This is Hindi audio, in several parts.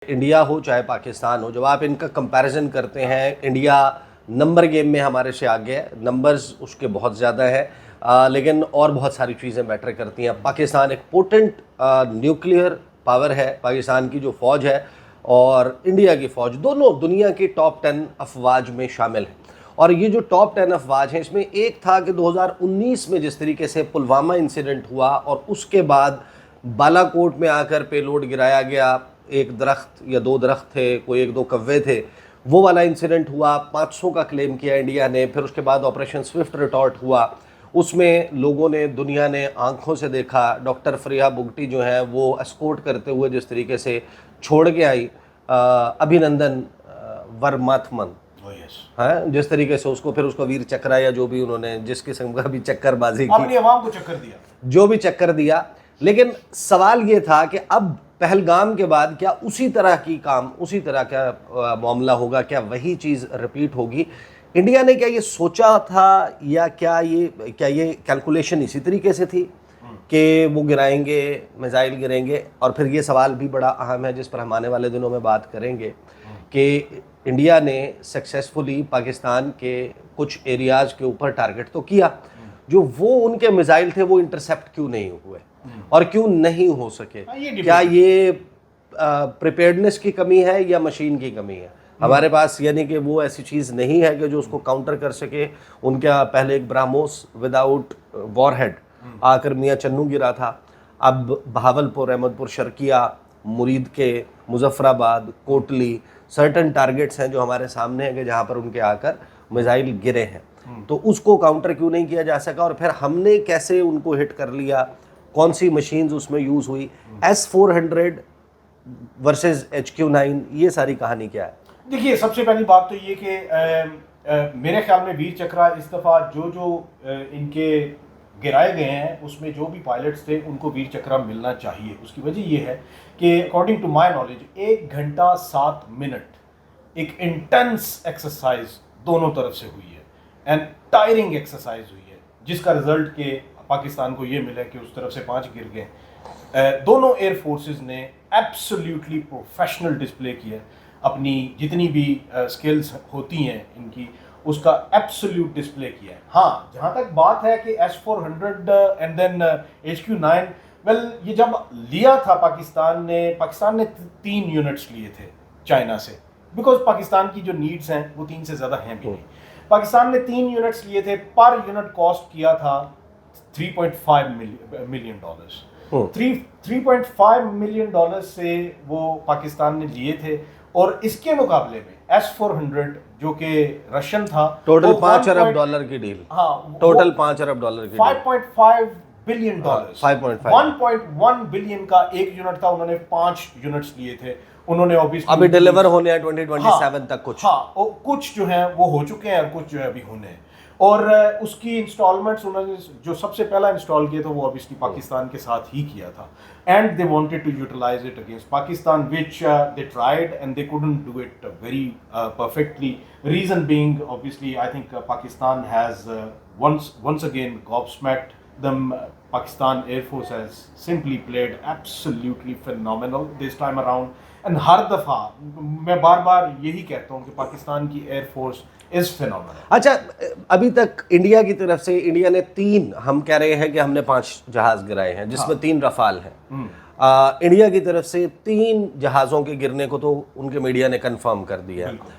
इंडिया हो चाहे पाकिस्तान हो, जब आप इनका कंपैरिजन करते हैं, इंडिया नंबर गेम में हमारे से आगे है, नंबर्स उसके बहुत ज़्यादा है, लेकिन और बहुत सारी चीज़ें मैटर करती हैं। पाकिस्तान एक पोटेंट न्यूक्लियर पावर है। पाकिस्तान की जो फ़ौज है और इंडिया की फ़ौज दोनों दुनिया की टॉप 10 अफवाज में शामिल हैं। और ये जो टॉप 10 अफवाज हैं, इसमें एक था कि 2019 में जिस तरीके से पुलवामा इंसिडेंट हुआ और उसके बाद बालाकोट में आकर पेलोड गिराया गया, एक दरख्त या दो दरख्त थे, कोई एक दो कव्वे थे, वो वाला इंसिडेंट हुआ, 500 का क्लेम किया इंडिया ने। फिर उसके बाद ऑपरेशन स्विफ्ट रिटॉर्ट हुआ, उसमें लोगों ने, दुनिया ने आंखों से देखा डॉक्टर फरीहा बुगटी जो है वो एस्कॉर्ट करते हुए जिस तरीके से छोड़ के आई अभिनंदन वर्माथमन है, जिस तरीके से उसको फिर उसको वीर चक्र या जो भी उन्होंने जिस किस्म का भी चक्करबाजी की, अपनी आवाम को चक्कर दिया, जो भी चक्कर दिया। लेकिन सवाल ये था कि अब पहलगाम के बाद क्या उसी तरह की काम, उसी तरह का मामला होगा, क्या वही चीज़ रिपीट होगी? इंडिया ने क्या ये सोचा था या क्या ये कैलकुलेशन इसी तरीके से थी कि वो गिराएंगे, मिसाइल गिरेंगे? और फिर ये सवाल भी बड़ा अहम है जिस पर हम आने वाले दिनों में बात करेंगे कि इंडिया ने सक्सेसफुली पाकिस्तान के कुछ एरियाज़ के ऊपर टारगेट तो किया, जो वो उनके मिसाइल थे वो इंटरसेप्ट क्यों नहीं हुए और क्यों नहीं हो सके? क्या ये प्रिपेयर्डनेस की कमी है या मशीन की कमी है हमारे पास? यानी कि वो ऐसी चीज़ नहीं है कि जो उसको काउंटर कर सके। उनका पहले एक ब्राह्मोस विदाउट वॉरहेड आकर मियाँ चन्नू गिरा था, अब बहावलपुर, अहमदपुर शर्किया, मुरीद के, मुजफ्फराबाद, कोटली, सर्टन टारगेट्स हैं जो हमारे सामने हैं कि जहाँ पर उनके आकर मिसाइल गिरे हैं। तो उसको काउंटर क्यों नहीं किया जा सका और फिर हमने कैसे उनको हिट कर लिया? कौन सी मशीन्स उसमें यूज़ हुई? S-400 वर्सेस HQ-9, ये सारी कहानी क्या है? देखिए, सबसे पहली बात तो ये कि मेरे ख्याल में वीर चक्रा इस दफ़ा जो इनके गिराए गए हैं उसमें जो भी पायलट्स थे उनको वीर चक्रा मिलना चाहिए। उसकी वजह ये है कि अकॉर्डिंग टू माय नॉलेज 1 घंटा 7 मिनट एक इंटेंस एक्सरसाइज दोनों तरफ से हुई है एंड टायरिंग एक्सरसाइज हुई है, जिसका रिजल्ट के पाकिस्तान को ये मिला कि उस तरफ से 5 गिर गए। दोनों एयर फोर्सेस ने एब्सोल्युटली प्रोफेशनल डिस्प्ले किया, अपनी जितनी भी स्किल्स होती हैं इनकी, उसका एब्सोल्यूट डिस्प्ले किया है। हाँ, जहाँ तक बात है कि S-400 and then HQ-9, well ये जब लिया था पाकिस्तान ने 3 यूनिट्स लिए थे चाइना से, बिकॉज पाकिस्तान की जो नीड्स हैं वो 3 से ज़्यादा हैं भी नहीं। पाकिस्तान ने 3 यूनिट्स लिए थे, पर यूनिट कॉस्ट किया था $3.5 मिलियन। 3.5 मिलियन डॉलर से वो पाकिस्तान ने लिए थे, और इसके मुकाबले में S-400 जो कि रशियन था, टोटल $5 अरब की डील। हाँ, टोटल $5 अरब की 5.5 बिलियन डॉलर, 1.1 बिलियन का एक यूनिट था। उन्होंने 5 यूनिट्स लिए थे। उन्होंने ऑब्वियसली अभी डिलीवर होने हैं 2027 तक कुछ। हाँ, कुछ जो हैं वो हो चुके हैं और कुछ जो है अभी होने हैं। और उसकी इंस्टॉलमेंट्स उन्होंने जो सबसे पहला इंस्टॉल किया था वो ऑब्वियसली पाकिस्तान के साथ ही किया था, and they wanted to utilise it against Pakistan, which they tried and they couldn't do it very perfectly. Reason being obviously I think Pakistan has once again gobsmacked them. Pakistan Air Force has simply played absolutely phenomenal this time around, and हर दफ़ा मैं बार बार यही कहता हूँ कि पाकिस्तान की एयर फोर्स इज फिनोमिनल। अच्छा, अभी तक इंडिया की तरफ से इंडिया ने 3, हम कह रहे हैं कि हमने 5 जहाज गिराए हैं जिसमें 3 रफाल हैं। इंडिया की तरफ से 3 जहाज़ों के गिरने को तो उनके मीडिया ने कंफर्म कर दिया है।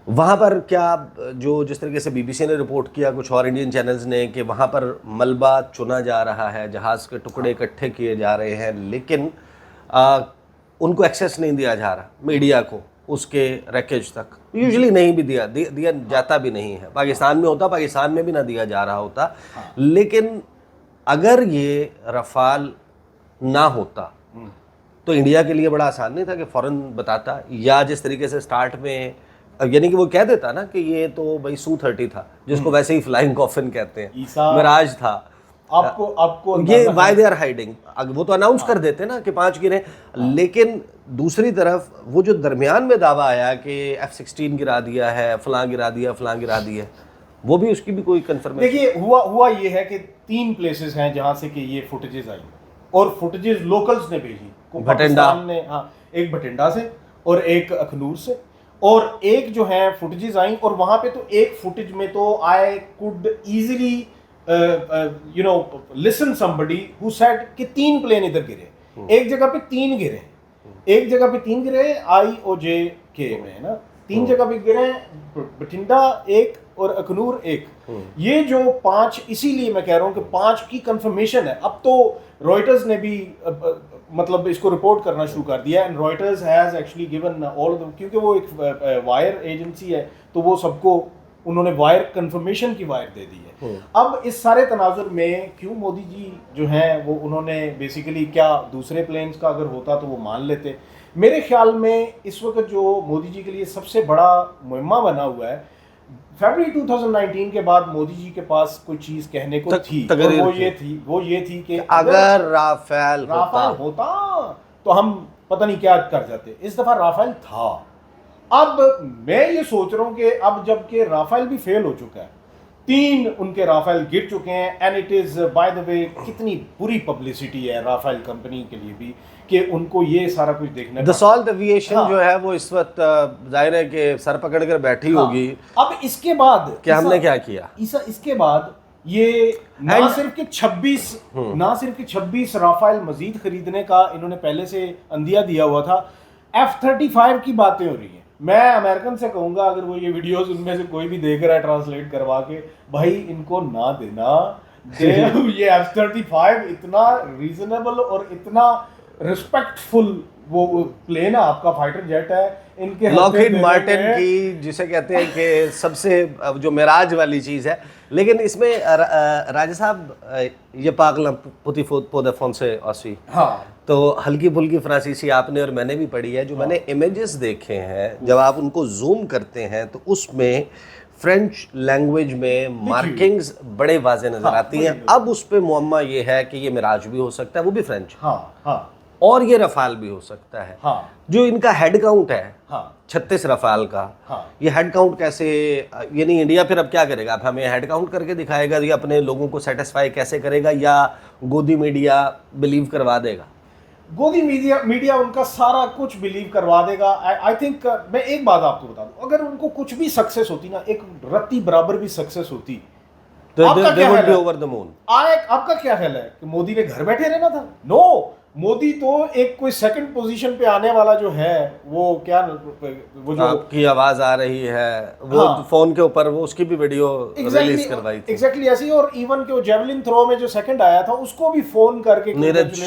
वहाँ पर क्या, जो जिस तरीके से BBC ने रिपोर्ट किया, कुछ और इंडियन चैनल्स ने, कि वहाँ पर मलबा चुना जा रहा है, जहाज़ के टुकड़े इकट्ठे किए जा रहे हैं, लेकिन उनको एक्सेस नहीं दिया जा रहा मीडिया को उसके रैकेज तक। यूजुअली नहीं भी दिया जाता भी नहीं है। पाकिस्तान में होता, पाकिस्तान में भी ना दिया जा रहा होता। लेकिन अगर ये रफाल ना होता तो इंडिया के लिए बड़ा आसान नहीं था कि फ़ौरन बताता, या जिस तरीके से स्टार्ट में यानी कि वो कह देता ना कि ये तो भाई Su-30 था, जिसको वैसे ही फ्लाइंग कॉफिन कहते हैं, मिराज था। आपको ये वाई दे आर हाइडिंग, वो तो अनाउंस कर देते ना कि 5 गिरे। लेकिन दूसरी तरफ वो जो दरमियान में दावा आया कि F-16 गिरा दिया है, फलां गिरा दिया, फलां गिरा दिया, वो भी, उसकी भी कोई कंफर्मेशन? देखिए, हुआ ये है कि 3 प्लेसेस हैं जहां से कि ये फुटेजेस आई, और फुटेजेस लोकल्स ने भेजी। भटिंडा ने, हाँ, एक भटिंडा से, और एक अखनूर से, और एक जो है फुटेजेस आई, और वहां पे तो एक फुटेज में तो I could easily you know listen somebody who said कि 3 प्लेन इधर गिरे, एक जगह पे 3 गिरे, एक जगह पे 3 गिरे IOJK में ना, 3 जगह पे गिरे, बठिंडा एक और अखनूर एक। ये जो 5, इसीलिए मैं कह रहा हूँ कि 5 की कंफर्मेशन है। अब तो रॉयटर्स ने भी मतलब इसको रिपोर्ट करना शुरू कर दिया, and Reuters has actually given all, क्योंकि वो एक वायर एजेंसी है, तो वो सबको उन्होंने वायर कंफर्मेशन की वायर दे दी है। अब इस सारे तनाजुर में क्यों मोदी जी जो हैं वो उन्होंने बेसिकली, क्या दूसरे प्लेन्स का अगर होता तो वो मान लेते। मेरे ख्याल में इस वक्त जो मोदी जी के लिए सबसे बड़ा मुहिम्मा बना हुआ है, फरवरी 2019 के बाद मोदी जी के पास कोई चीज कहने को थी, और वो ये थी कि अगर राफेल होता तो हम पता नहीं क्या कर जाते। इस दफा राफेल था। अब मैं ये सोच रहा हूं कि अब जबकि राफेल भी फेल हो चुका है, 3 उनके राफेल गिर चुके हैं, and it is by the way कितनी बुरी पब्लिसिटी है राफेल कंपनी के लिए भी कि उनको ये सारा कुछ देखना। दसॉल्ट एविएशन जो है वो इस वक्त जाहिर है कि सर पकड़ कर बैठी होगी। अब इसके बाद कि हमने क्या किया, इसके बाद ये ना सिर्फ के 26 राफेल मजीद खरीदने का इन्होंने पहले से अंदिया दिया हुआ था, F-35 की बातें हो रही हैं। मैं अमेरिकन से कहूंगा, अगर वो ये वीडियोस उनमें से कोई भी देख रहा है ट्रांसलेट करवा के, भाई इनको ना देना ये F-35 इतना रीजनेबल और इतना रिस्पेक्टफुल वो प्लेन है, आपका फाइटर जेट है, इनके लॉकहीड मार्टिन की, जिसे कहते हैं कि सबसे जो मिराज वाली चीज़ है। लेकिन इसमें राजा साहब ये पागल पुती पोदा फोन से ऑसी, हाँ, तो हल्की फुल्की फ्रांसीसी आपने और मैंने भी पढ़ी है। जो मैंने इमेजेस देखे हैं, जब आप उनको जूम करते हैं तो उसमें फ्रेंच लैंग्वेज में मार्किंग्स बड़े वाज़े नजर आती हैं। अब उस पर मुअम्मा ये है कि ये मिराज भी हो सकता है, वो भी फ्रेंच, और ये रफाल भी हो सकता है। जो इनका हेड काउंट है 36 रफाल का, ये हेड काउंट कैसे, यानी इंडिया फिर अब क्या करेगा? अब हमें हेड काउंट करके दिखाएगा, या अपने लोगों को सेटिस्फाई कैसे करेगा, या गोदी मीडिया बिलीव करवा देगा? गोदी मीडिया उनका सारा कुछ बिलीव करवा देगा। आई थिंक मैं एक बात आपको बता दूं, अगर उनको कुछ भी सक्सेस होती ना, एक रत्ती बराबर भी सक्सेस होती, आपका क्या ख्याल है? Over the moon. आपका क्या ख्याल है कि मोदी ने घर बैठे रहना था? नो, मोदी तो एक कोई सेकंड पोजीशन पे आने वाला जो है, वो क्या, वो जो आपकी आवाज आ रही है वो फोन के ऊपर, वो उसकी भी वीडियो रिलीज करवाई थी। एग्जैक्टली ऐसी। और इवन के जेवलिन थ्रो में जो सेकंड आया था उसको भी फोन करके नीरज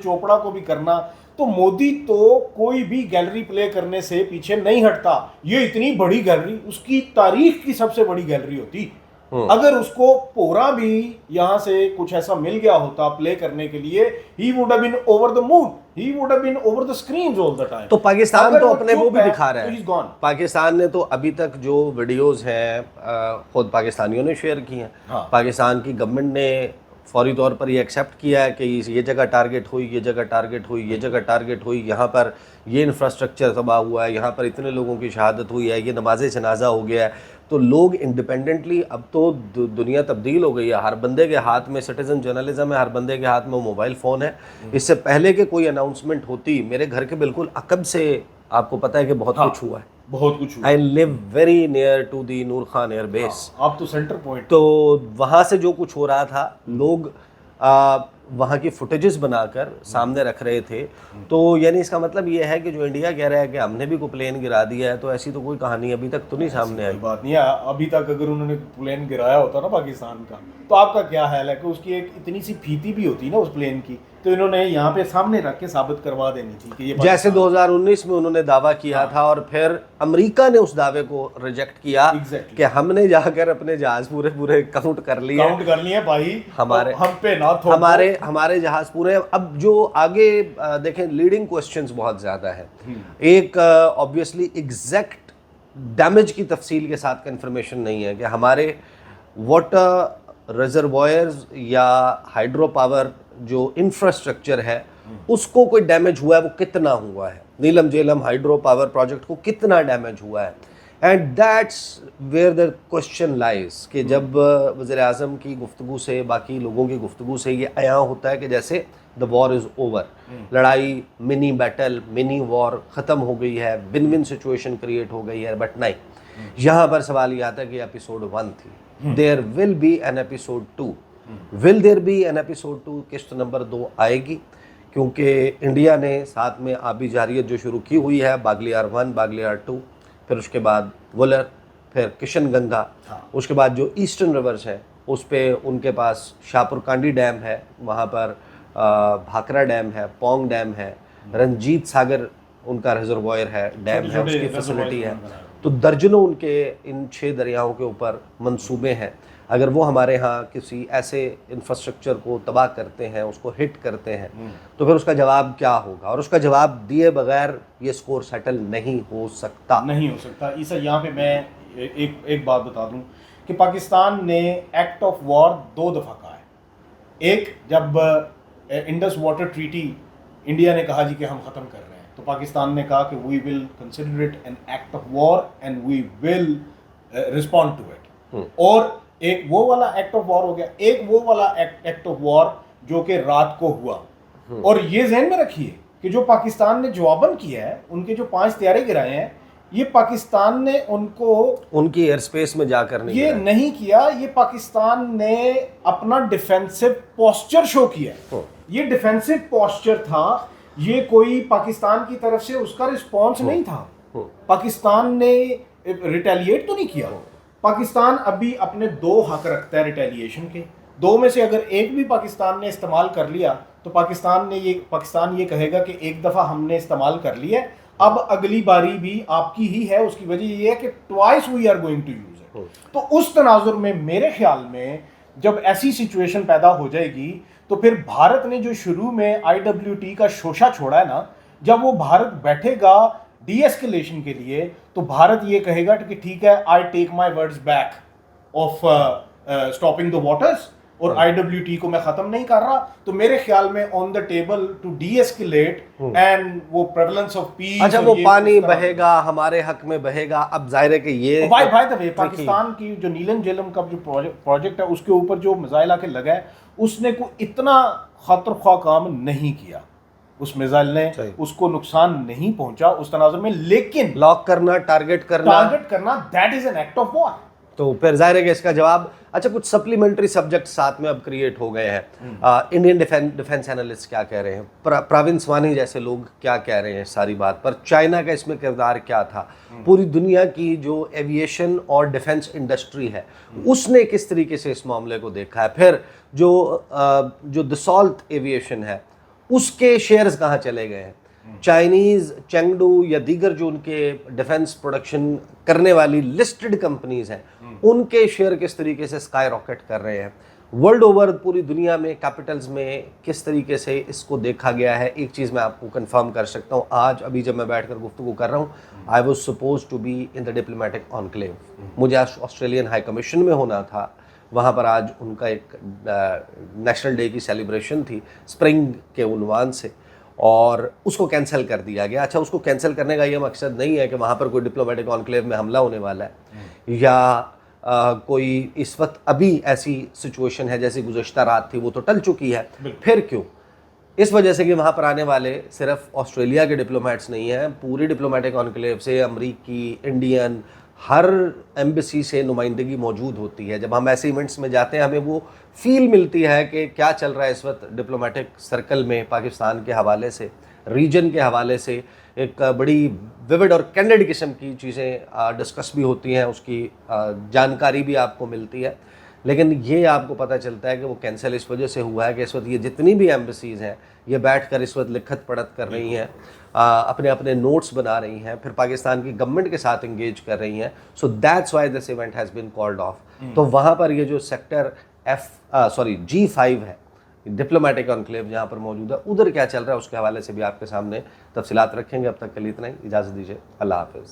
चोपड़ा को भी करना। तो मोदी तो कोई भी गैलरी प्ले करने से पीछे नहीं हटता। ये इतनी बड़ी गैलरी, उसकी तारीख की सबसे बड़ी गैलरी होती। अगर उसको पूरा भी यहाँ से कुछ ऐसा मिल गया होता प्ले करने के लिए, he would have been over the moon, he would have been over the screens all the time। तो पाकिस्तान तो अपने वो भी दिखा रहा है, तो पाकिस्तान ने तो अभी तक जो वीडियोस हैं खुद पाकिस्तानियों ने शेयर की हैं। पाकिस्तान की गवर्नमेंट ने फौरी तौर पर ये एक्सेप्ट किया है कि ये जगह टारगेट हुई, ये जगह टारगेट हुई, ये जगह टारगेट हुई, यहाँ पर ये इंफ्रास्ट्रक्चर तबाह हुआ है, यहाँ पर इतने लोगों की शहादत हुई है, ये नमाज जनाजा हो गया है। तो लोग इंडिपेंडेंटली, अब तो दुनिया तब्दील हो गई है, हर बंदे के हाथ में सिटीजन जर्नलिज्म है, हर बंदे के हाथ में मोबाइल फ़ोन है। इससे पहले के कोई अनाउंसमेंट होती, मेरे घर के बिल्कुल अकब से आपको पता है कि बहुत कुछ हुआ है, बहुत कुछ हुआ। I live very near to the Noor Khan air base. आप तो सेंटर पॉइंट। तो वहाँ से जो कुछ हो रहा था, लोग वहाँ की फुटेजेस बनाकर सामने रख रहे थे। तो यानी इसका मतलब ये है कि जो इंडिया कह रहा है कि हमने भी कोई प्लेन गिरा दिया है, तो ऐसी तो कोई कहानी अभी तक तो नहीं सामने आई। बात नहीं है, अभी तक अगर उन्होंने प्लेन गिराया होता ना पाकिस्तान का, तो आपका क्या हाल है कि उसकी एक इतनी सी फीती भी होती ना उस प्लेन की, तो इन्होंने यहाँ पे सामने रख के साबित करवा देनी थी कि ये, जैसे 2019 में उन्होंने दावा किया था और फिर अमेरिका ने उस दावे को रिजेक्ट किया कि हमने जाकर अपने जहाज पूरे काउंट कर लिए भाई, हमारे हम पे ना हमारे जहाज पूरे। अब जो आगे देखें, लीडिंग क्वेश्चंस बहुत ज़्यादा है। एक ऑब्वियसली एग्जैक्ट डैमेज की तफसील के साथ कंफर्मेशन नहीं है कि हमारे वाटर रिजर्वॉयर्स या हाइड्रो पावर जो इंफ्रास्ट्रक्चर है उसको कोई डैमेज हुआ है, वो कितना हुआ है, Neelum Jhelum hydro power project को कितना डैमेज हुआ है। And that's where the question lies कि जब वज़ीर आज़म की गुफ्तगू से, बाकी लोगों की गुफ्तगू से ये आया होता है कि जैसे द वॉर इज़ ओवर, लड़ाई, मिनी बैटल, मिनी वॉर ख़त्म हो गई है, विन विन सिचुएशन क्रिएट हो गई है। बट नहीं, यहाँ पर सवाल ये आता है कि एपिसोड 1 थी, there will be an episode 2। Will there be an episode 2? किस्त नंबर 2 आएगी, क्योंकि इंडिया ने साथ में आबी जारियत जो शुरू की हुई है, बागलियार 1, बागलियार 2, फिर उसके बाद वुलर, फिर किशन गंगा, उसके बाद जो ईस्टर्न रिवर्स है उस पे उनके पास शाहपुर कांडी डैम है, वहाँ पर भाखरा डैम है, पोंग डैम है, रंजीत सागर उनका रिजर्वायर है, डैम है, उसकी फैसिलिटी है। तो दर्जनों उनके इन 6 दरियाओं के ऊपर मंसूबे हैं। अगर वो हमारे यहाँ किसी ऐसे इंफ्रास्ट्रक्चर को तबाह करते हैं, उसको हिट करते हैं, तो फिर उसका जवाब क्या होगा? और उसका जवाब दिए बगैर ये स्कोर सेटल नहीं हो सकता। नहीं हो सकता। ईसा, यहाँ पे मैं एक बात बता दूं कि पाकिस्तान ने एक्ट ऑफ वॉर 2 दफ़ा कहा है। एक, जब इंडस वाटर ट्रीटी इंडिया ने कहा जी कि हम ख़त्म कर रहे हैं, तो पाकिस्तान ने कहा कि we will consider it an act of war and we will respond to it. और एक वो वाला एक्ट ऑफ वॉर हो गया, एक वो वाला एक्ट ऑफ वॉर जो कि रात को हुआ। और ये ज़हन में रखिए कि जो पाकिस्तान ने जवाबन किया है, उनके जो 5 तैयारे गिराए हैं, ये पाकिस्तान ने उनको उनकी एयर स्पेस में जाकर नहीं किया, ये पाकिस्तान ने अपना डिफेंसिव पोस्चर शो किया। ये डिफेंसिव पोस्चर था, ये कोई पाकिस्तान की तरफ से उसका रिस्पॉन्स नहीं था। पाकिस्तान ने रिटेलिएट तो नहीं किया। पाकिस्तान अभी अपने 2 हक रखता है रिटेलिएशन के। 2 में से अगर एक भी पाकिस्तान ने इस्तेमाल कर लिया तो पाकिस्तान ये कहेगा कि एक दफ़ा हमने इस्तेमाल कर लिया, अब अगली बारी भी आपकी ही है। उसकी वजह ये है कि twice we are going to use it. तो उस तनाजुर में मेरे ख्याल में जब ऐसी सिचुएशन पैदा हो जाएगी, तो फिर भारत ने जो शुरू में IWT का शोशा छोड़ा है ना, जब वो भारत बैठेगा डी एस्केलेशन के लिए, तो भारत ये कहेगा कि ठीक है, I take my words back of stopping the waters, और IWT को मैं खत्म नहीं कर रहा। तो मेरे ख्याल में on the table to deescalate and वो प्रेवलेंस ऑफ पीस, अच्छा, वो पानी बहेगा, हमारे हक में बहेगा। अब जाहिर है कि ये बाय द वे, पाकिस्तान की जो नीलम झेलम का जो प्रोजेक्ट है, उसके ऊपर जो मिसाइल आके लगा है, उसने को इतना खतरख्वाह काम नहीं किया। उस मिसाइल ने उसको नुकसान नहीं पहुंचा उस तनाजुर में, लेकिन लॉक करना, टारगेट करना, that is an act of war. तो फिर जाहिर है कि इसका जवाब, अच्छा, कुछ सप्लीमेंट्री सब्जेक्ट साथ में अब क्रिएट हो गए हैं। इंडियन डिफेंस एनालिस्ट क्या कह रहे हैं, प्रवीण स्वानी जैसे लोग क्या कह रहे हैं सारी बात पर, चाइना का इसमें किरदार क्या था, पूरी दुनिया की जो एविएशन और डिफेंस इंडस्ट्री है उसने किस तरीके से इस मामले को देखा है, फिर जो दसॉल्ट एविएशन है उसके शेयर्स कहाँ चले गए हैं, चाइनीज़ चेंगडू या दीगर जो उनके डिफेंस प्रोडक्शन करने वाली लिस्टेड कंपनीज हैं, उनके शेयर किस तरीके से स्काई रॉकेट कर रहे हैं। वर्ल्ड ओवर पूरी दुनिया में कैपिटल्स में किस तरीके से इसको देखा गया है। एक चीज़ मैं आपको कंफर्म कर सकता हूँ, आज अभी जब मैं बैठकर गुफ्तगू कर रहा हूँ, I was suppose to be in the diplomatic enclave. मुझे आज ऑस्ट्रेलियन हाई कमीशन में होना था, वहाँ पर आज उनका एक नेशनल डे की सेलिब्रेशन थी स्प्रिंग के उन्वान से, और उसको कैंसिल कर दिया गया। अच्छा, उसको कैंसिल करने का ये मकसद नहीं है कि वहाँ पर कोई डिप्लोमेटिक ऑनक्लेव में हमला होने वाला है या कोई इस वक्त अभी ऐसी सिचुएशन है जैसी गुज़श्ता रात थी, वो तो टल चुकी है। फिर क्यों? इस वजह से कि वहाँ पर आने वाले सिर्फ ऑस्ट्रेलिया के डिप्लोमेट्स नहीं हैं, पूरी डिप्लोमेटिक ऑनक्लेव से अमरीकी, इंडियन, हर एम्बेसी से नुमाइंदगी मौजूद होती है। जब हम ऐसे इवेंट्स में जाते हैं, हमें वो फील मिलती है कि क्या चल रहा है इस वक्त डिप्लोमेटिक सर्कल में, पाकिस्तान के हवाले से, रीजन के हवाले से। एक बड़ी विविड और कैंडिड किस्म की चीज़ें डिस्कस भी होती हैं, उसकी जानकारी भी आपको मिलती है। लेकिन ये आपको पता चलता है कि वो कैंसिल इस वजह से हुआ है कि इस वक्त ये जितनी भी एम्बेसीज़ हैं, ये बैठकर इस वक्त लिखत पढ़त कर रही हैं, अपने अपने नोट्स बना रही हैं, फिर पाकिस्तान की गवर्नमेंट के साथ इंगेज कर रही हैं। So that's why this event has been called off. तो वहाँ पर ये जो सेक्टर G5 है, डिप्लोमेटिक एनक्लेव जहाँ पर मौजूद है, उधर क्या चल रहा है उसके हवाले से भी आपके सामने तफसीलात रखेंगे। अब तक के लिए इतना ही, इजाज़त दीजिए, अल्लाह हाफ़िज़।